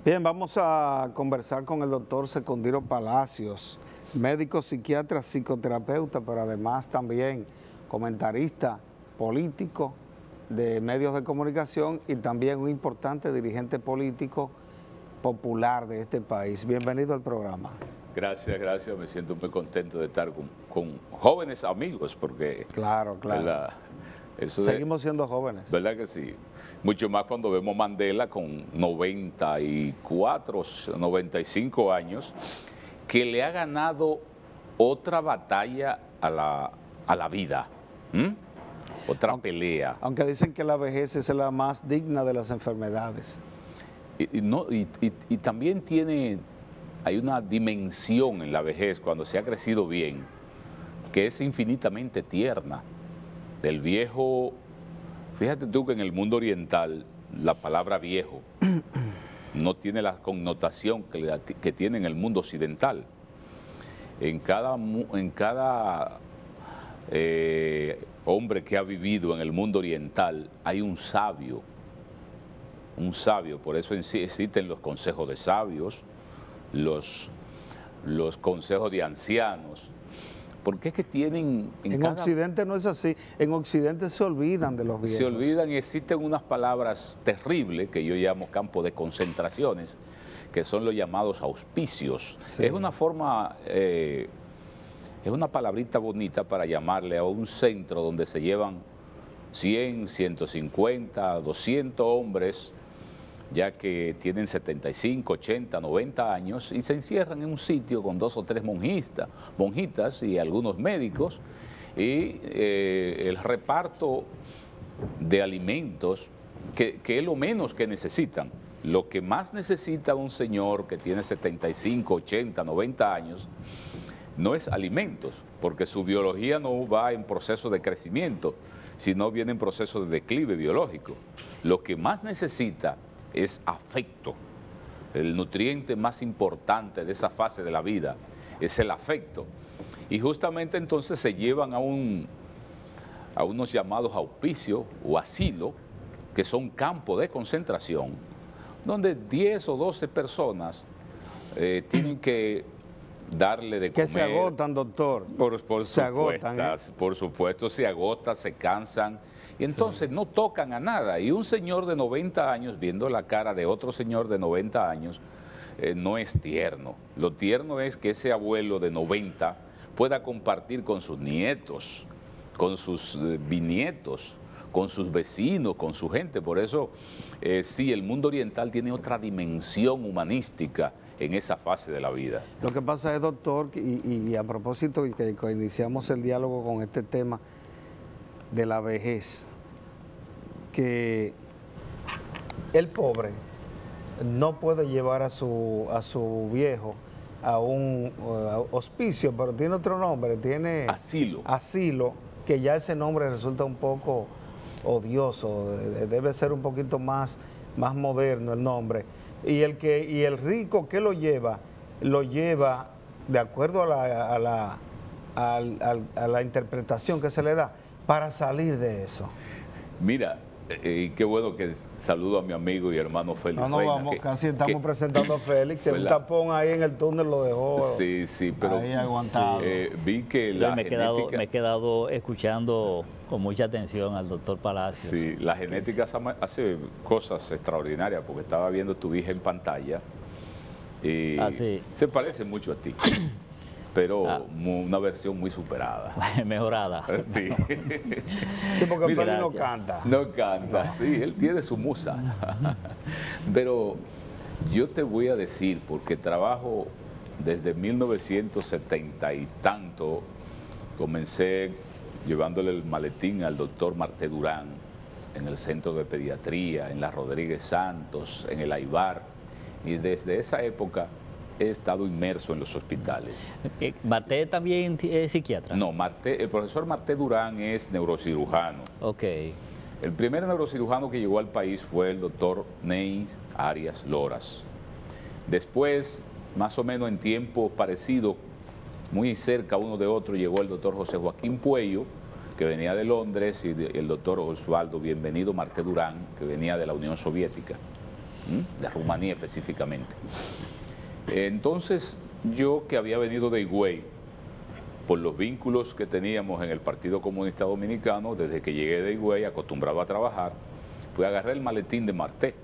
Bien, vamos a conversar con el doctor Secundino Palacios, médico, psiquiatra, psicoterapeuta, pero además también comentarista político de medios de comunicación y también un importante dirigente político popular de este país. Bienvenido al programa. Gracias, gracias. Me siento muy contento de estar con jóvenes amigos porque... Claro. Seguimos siendo jóvenes. ¿Verdad que sí? Mucho más cuando vemos Mandela con 94, 95 años, que le ha ganado otra batalla a la vida, otra pelea. Aunque dicen que la vejez es la más digna de las enfermedades. Y también hay una dimensión en la vejez cuando se ha crecido bien, que es infinitamente tierna. Del viejo, fíjate tú que en el mundo oriental la palabra viejo no tiene la connotación que tiene en el mundo occidental. En cada hombre que ha vivido en el mundo oriental hay un sabio, por eso existen los consejos de sabios, los consejos de ancianos. Porque es que tienen... En Occidente no es así. En Occidente se olvidan de los viejos. Se olvidan y existen unas palabras terribles que yo llamo campo de concentraciones, que son los llamados auspicios. Sí. Es una forma, es una palabrita bonita para llamarle a un centro donde se llevan 100, 150, 200 hombres, ya que tienen 75, 80, 90 años y se encierran en un sitio con 2 o 3 monjitas y algunos médicos y el reparto de alimentos, que es lo menos que necesitan. Lo que más necesita un señor que tiene 75, 80, 90 años no es alimentos, porque su biología no va en proceso de crecimiento, sino viene en proceso de declive biológico. Lo que más necesita es afecto. El nutriente más importante de esa fase de la vida es el afecto. Y justamente entonces se llevan a unos llamados auspicios o asilo, que son campos de concentración, donde 10 o 12 personas tienen que darle de comer. Que se agotan, doctor. Por supuesto, se agotan, se cansan. Y entonces no tocan a nada. Y un señor de 90 años, viendo la cara de otro señor de 90 años, no es tierno. Lo tierno es que ese abuelo de 90 pueda compartir con sus nietos, con sus bisnietos, con sus vecinos, con su gente. Por eso, sí, el mundo oriental tiene otra dimensión humanística en esa fase de la vida. Lo que pasa es, doctor, y a propósito que iniciamos el diálogo con este tema de la vejez, que el pobre no puede llevar a su viejo a un hospicio, pero tiene otro nombre, tiene asilo, que ya ese nombre resulta un poco odioso, debe ser un poquito más moderno el nombre. Y el rico que lo lleva de acuerdo a la interpretación que se le da para salir de eso. Mira, qué bueno que saludo a mi amigo y hermano Félix. No, vamos, casi estamos presentando a Félix. Un tapón ahí en el túnel lo dejó. Sí, pero ahí aguantado. Vi que me he quedado escuchando con mucha atención al doctor Palacios. Sí, la genética hace cosas extraordinarias, porque estaba viendo tu hija en pantalla y se parece mucho a ti. Pero una versión muy superada. Mejorada. Sí. Sí, porque Félix no canta. No canta, sí, él tiene su musa. Pero yo te voy a decir, porque trabajo desde 1970 y tanto, comencé llevándole el maletín al doctor Marté Durán en el Centro de Pediatría, en la Rodríguez Santos, en el Aibar, y desde esa época he estado inmerso en los hospitales. ¿Marté también es psiquiatra? No, el profesor Marté Durán es neurocirujano. Ok. El primer neurocirujano que llegó al país fue el doctor Ney Arias Loras. Después, más o menos en tiempo parecido, muy cerca uno de otro, llegó el doctor José Joaquín Puello, que venía de Londres, y el doctor Osvaldo Bienvenido Marté Durán, que venía de la Unión Soviética. de Rumanía específicamente. Entonces, yo que había venido de Higüey, por los vínculos que teníamos en el Partido Comunista Dominicano, desde que llegué de Higüey, acostumbrado a trabajar, fui a agarrar el maletín de Marté,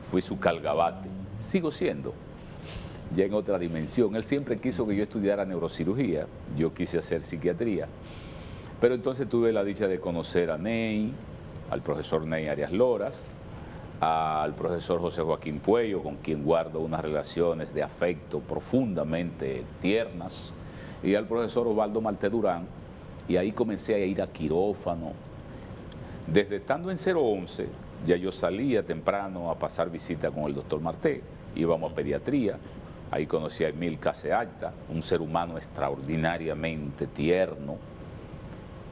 fui su calgabate, sigo siendo, ya en otra dimensión. Él siempre quiso que yo estudiara neurocirugía, yo quise hacer psiquiatría, pero entonces tuve la dicha de conocer a Ney, al profesor Ney Arias Loras, al profesor José Joaquín Puello, con quien guardo unas relaciones de afecto profundamente tiernas, y al profesor Osvaldo Marté Durán, y ahí comencé a ir a quirófano. Desde estando en 011, ya yo salía temprano a pasar visita con el doctor Marté, íbamos a pediatría, ahí conocí a Emil Caseacta, un ser humano extraordinariamente tierno,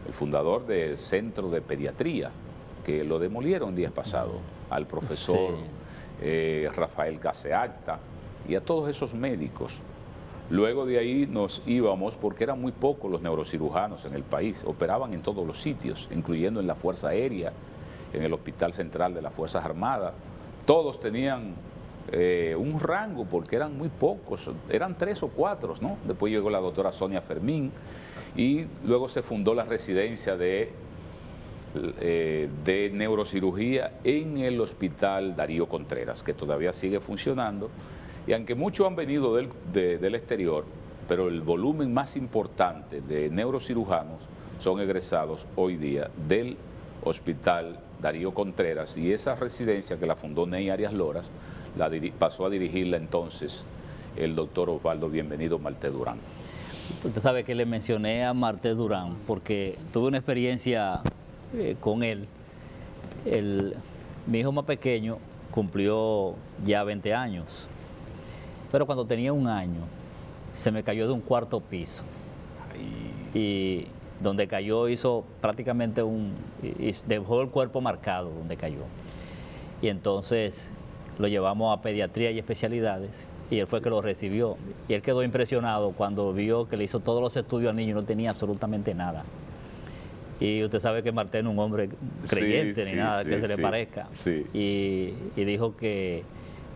el fundador del Centro de Pediatría, que lo demolieron días pasados, al profesor Rafael Caseacta y a todos esos médicos. Luego de ahí nos íbamos, porque eran muy pocos los neurocirujanos en el país, operaban en todos los sitios, incluyendo en la Fuerza Aérea, en el Hospital Central de las Fuerzas Armadas. Todos tenían un rango, porque eran muy pocos, eran 3 o 4, ¿no? Después llegó la doctora Sonia Fermín, y luego se fundó la residencia de neurocirugía en el Hospital Darío Contreras, que todavía sigue funcionando. Y aunque muchos han venido del exterior, pero el volumen más importante de neurocirujanos son egresados hoy día del Hospital Darío Contreras, y esa residencia que la fundó Ney Arias Loras, pasó a dirigirla entonces el doctor Osvaldo Bienvenido Marté Durán. Usted sabe que le mencioné a Marté Durán porque tuve una experiencia con él. Mi hijo más pequeño cumplió ya 20 años. Pero cuando tenía 1 año, se me cayó de un 4º piso. Y donde cayó hizo prácticamente dejó el cuerpo marcado donde cayó. Y entonces lo llevamos a pediatría y especialidades, y él fue que lo recibió. Y él quedó impresionado cuando vio que le hizo todos los estudios al niño y no tenía absolutamente nada. Y usted sabe que Marté no es un hombre creyente ni nada que se le parezca. Sí. Y dijo que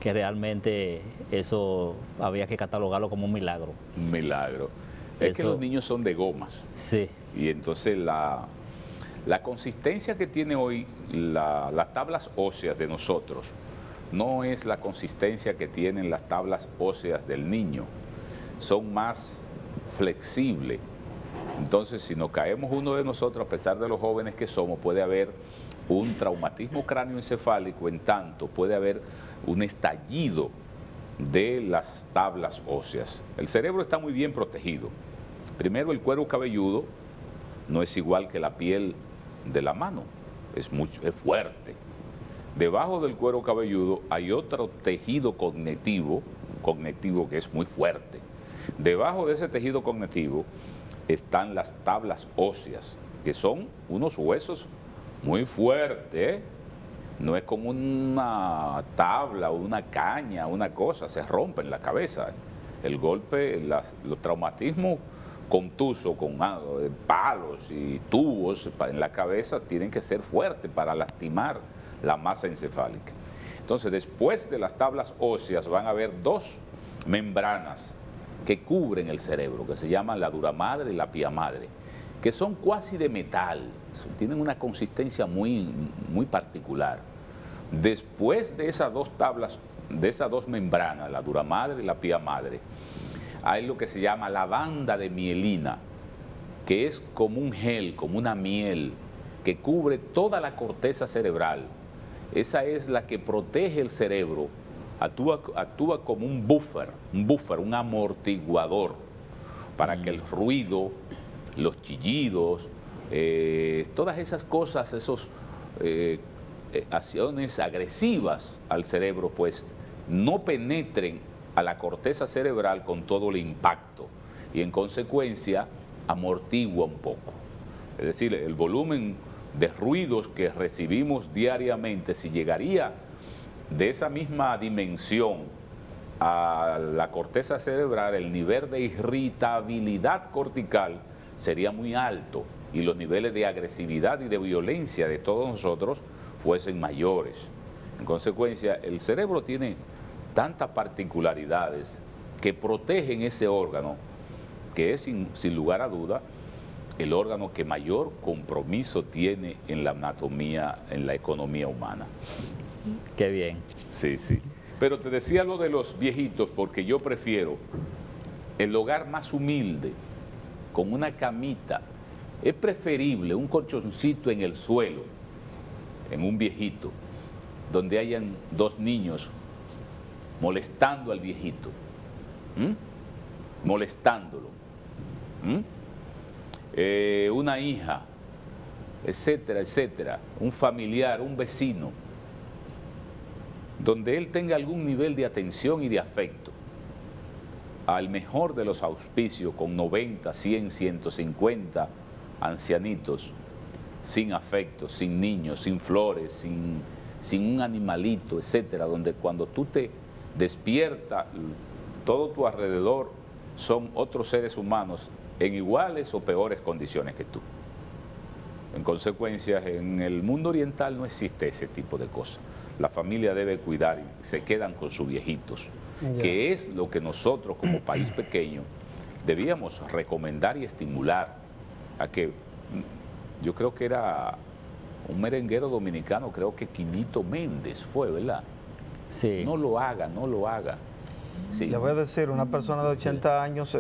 realmente eso había que catalogarlo como un milagro. Un milagro. Es que los niños son de gomas. Sí. Y entonces la consistencia que tiene hoy las tablas óseas de nosotros no es la consistencia que tienen las tablas óseas del niño. Son más flexibles. Entonces, si nos caemos uno de nosotros, a pesar de los jóvenes que somos, puede haber un traumatismo cráneoencefálico, en tanto puede haber un estallido de las tablas óseas. El cerebro está muy bien protegido. Primero, el cuero cabelludo no es igual que la piel de la mano, es fuerte. Debajo del cuero cabelludo hay otro tejido cognitivo que es muy fuerte. Debajo de ese tejido cognitivo están las tablas óseas, que son unos huesos muy fuertes, no es como una tabla o una caña, una cosa, se rompe en la cabeza. El golpe, los traumatismos contusos con palos y tubos en la cabeza tienen que ser fuertes para lastimar la masa encefálica. Entonces, después de las tablas óseas van a haber 2 membranas que cubren el cerebro, que se llaman la dura madre y la pía madre, que son cuasi de metal, tienen una consistencia muy particular. Después de esas 2 tablas, de esas 2 membranas, la dura madre y la pía madre, hay lo que se llama la banda de mielina, que es como un gel, como una miel, que cubre toda la corteza cerebral. Esa es la que protege el cerebro, actúa como un buffer, un amortiguador, para que el ruido, los chillidos, todas esas cosas, esos acciones agresivas al cerebro, pues no penetren a la corteza cerebral con todo el impacto, y en consecuencia amortigua un poco. Es decir, el volumen de ruidos que recibimos diariamente, si llegaría de esa misma dimensión a la corteza cerebral, el nivel de irritabilidad cortical sería muy alto y los niveles de agresividad y de violencia de todos nosotros fuesen mayores. En consecuencia, el cerebro tiene tantas particularidades que protegen ese órgano, que es sin lugar a duda el órgano que mayor compromiso tiene en la anatomía, en la economía humana. Qué bien. Sí, sí. Pero te decía lo de los viejitos porque yo prefiero el hogar más humilde, con una camita. Es preferible un colchoncito en el suelo, en un viejito, donde hayan dos niños molestando al viejito, molestándolo, una hija, etcétera, etcétera, un familiar, un vecino, donde él tenga algún nivel de atención y de afecto. Al mejor de los auspicios, con 90, 100, 150 ancianitos, sin afecto, sin niños, sin flores, sin un animalito, etcétera, donde cuando tú te despiertas, todo tu alrededor son otros seres humanos en iguales o peores condiciones que tú. En consecuencia, en el mundo oriental no existe ese tipo de cosas. La familia debe cuidar y se quedan con sus viejitos, que es lo que nosotros como país pequeño debíamos recomendar y estimular a que, yo creo que era un merenguero dominicano, creo que Quinito Méndez fue, ¿verdad? Sí. No lo haga, no lo haga. Sí. Le voy a decir, una persona de 80 años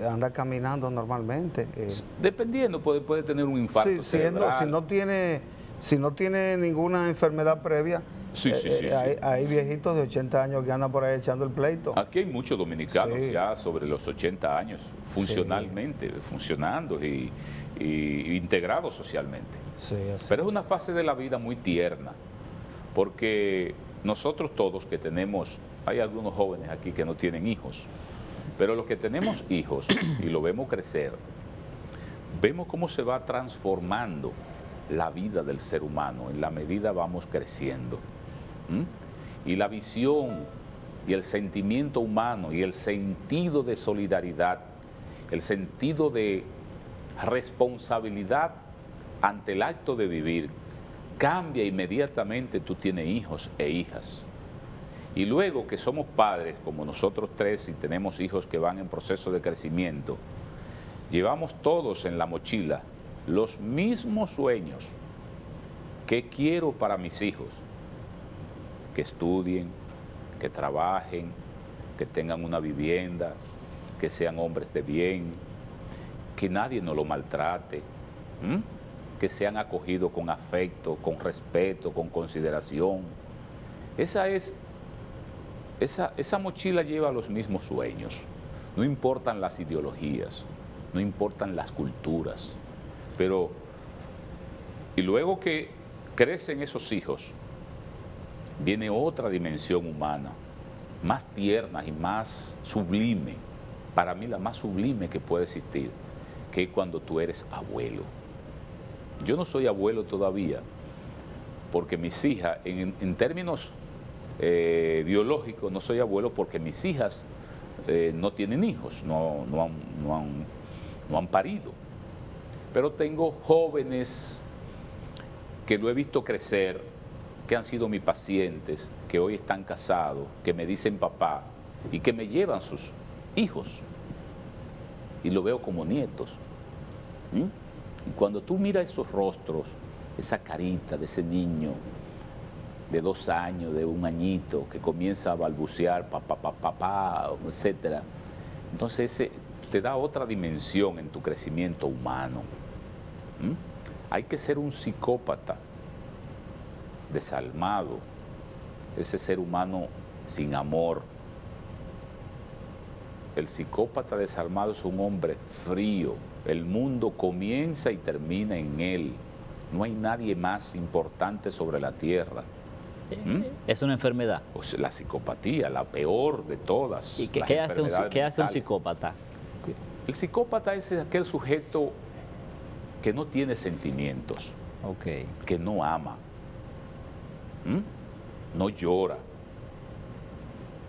anda caminando normalmente. Dependiendo, puede tener un infarto cerebral. Si no tiene ninguna enfermedad previa, Sí. hay viejitos de 80 años que andan por ahí echando el pleito. Aquí hay muchos dominicanos ya sobre los 80 años, funcionalmente, funcionando y integrados socialmente. Sí, pero es una fase de la vida muy tierna, porque nosotros todos que tenemos, hay algunos jóvenes aquí que no tienen hijos, pero los que tenemos hijos y lo vemos crecer, vemos cómo se va transformando la vida del ser humano en la medida vamos creciendo. Y la visión y el sentimiento humano y el sentido de solidaridad, el sentido de responsabilidad ante el acto de vivir, cambia inmediatamente. Tú tienes hijos e hijas. Y luego que somos padres, como nosotros tres, y tenemos hijos que van en proceso de crecimiento, llevamos todos en la mochila los mismos sueños. ¿Qué quiero para mis hijos? Que estudien, que trabajen, que tengan una vivienda, que sean hombres de bien, que nadie nos lo maltrate, que sean acogidos con afecto, con respeto, con consideración. Esa mochila lleva los mismos sueños. No importan las ideologías, no importan las culturas, pero y luego que crecen esos hijos, viene otra dimensión humana, más tierna y más sublime, para mí la más sublime que puede existir, que es cuando tú eres abuelo. Yo no soy abuelo todavía, porque mis hijas, en términos biológicos, no soy abuelo porque mis hijas no tienen hijos, no han parido. Pero tengo jóvenes que lo he visto crecer, que han sido mis pacientes, que hoy están casados, que me dicen papá y que me llevan sus hijos. Y lo veo como nietos. Y cuando tú miras esos rostros, esa carita de ese niño de 2 años, de 1 añito, que comienza a balbucear papá, etcétera, entonces te da otra dimensión en tu crecimiento humano. Hay que ser un psicópata desalmado, ese ser humano sin amor. El psicópata desalmado es un hombre frío. El mundo comienza y termina en él. No hay nadie más importante sobre la tierra. ¿Es una enfermedad? Pues la psicopatía, la peor de todas. ¿Y qué hace un psicópata? El psicópata es aquel sujeto que no tiene sentimientos, que no ama, no llora,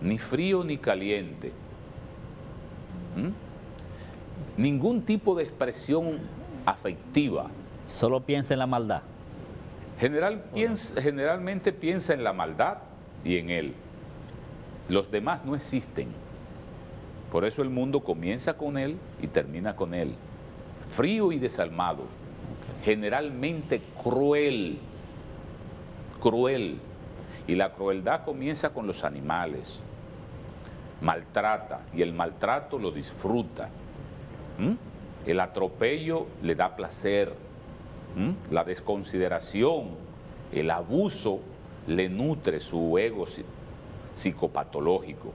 ni frío ni caliente, ningún tipo de expresión afectiva. Solo piensa en la maldad. Generalmente piensa en la maldad y en él. Los demás no existen. Por eso el mundo comienza con él y termina con él. Frío y desalmado. Generalmente cruel. Cruel. Y la crueldad comienza con los animales. Maltrata y el maltrato lo disfruta. El atropello le da placer. La desconsideración, el abuso le nutre su ego psicopatológico.